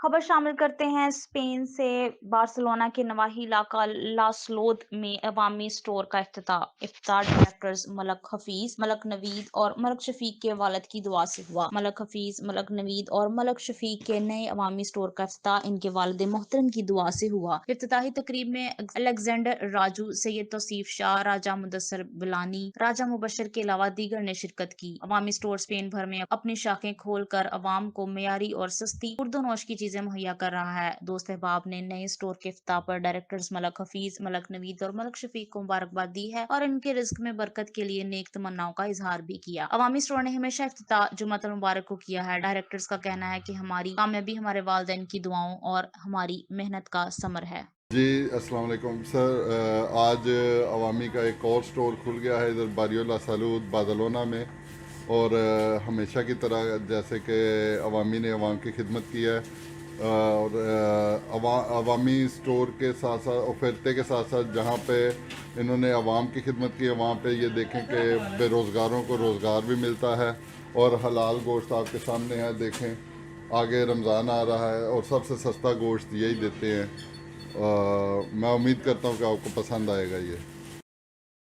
खबर शामिल करते हैं स्पेन से। बार्सिलोना के नवाही इलाका लासलोद में अवामी स्टोर का इफ्तार डायरेक्टर्स मलक हफीज, मलक नवीद और मलक शफीक के वालिद की दुआ से हुआ। मलक हफीज, मलक नवीद और मलक शफीक के नए अवामी स्टोर का इफ्तार इनके वालिद मोहतरम की दुआ से हुआ। इफ्तिताही तकरीब में अलेक्जेंडर राजू, सैयद तौसीफ शाह, राजा मुदस्सर बिलानी, राजा मुबशर के अलावा दीगर ने शिरकत की। अवामी स्टोर स्पेन भर में अपनी शाखें खोल कर अवाम को मेयारी और सस्ती उर्दोनोश की चीजें मुहैया कर रहा है। दोस्त अहबाब ने नए स्टोर के इफ्ताह पर डायरेक्टर्स मलक हफीज, मलक नवीद और मलक शफीक को मुबारकबाद दी है और इनके रिज्क में बरकत के लिए नेक तमन्नाओं का इजहार भी किया। अवामी स्टोर ने हमेशा इफ्तिताह जुम्मतुल मुबारक को किया है। डायरेक्टर्स का कहना है कि हमारी कामयाबी हमारे वालिदैन की दुआओं और हमारी मेहनत का समर है। जी अस्सलाम वालेकुम सर। आज अवामी का एक और स्टोर खुल गया है इधर बारियोला सलूद बार्सिलोना में। और हमेशा की तरह जैसे कि अवामी ने अवाम की खिदमत की है, और अवामी स्टोर के साथ साथ ऑफरते के साथ साथ जहाँ पे इन्होंने अवाम की खिदमत की है वहाँ पे ये देखें कि बेरोज़गारों को रोज़गार भी मिलता है। और हलाल गोश्त आपके सामने है, देखें आगे रमज़ान आ रहा है और सबसे सस्ता गोश्त यही देते हैं। मैं उम्मीद करता हूँ कि आपको पसंद आएगा ये।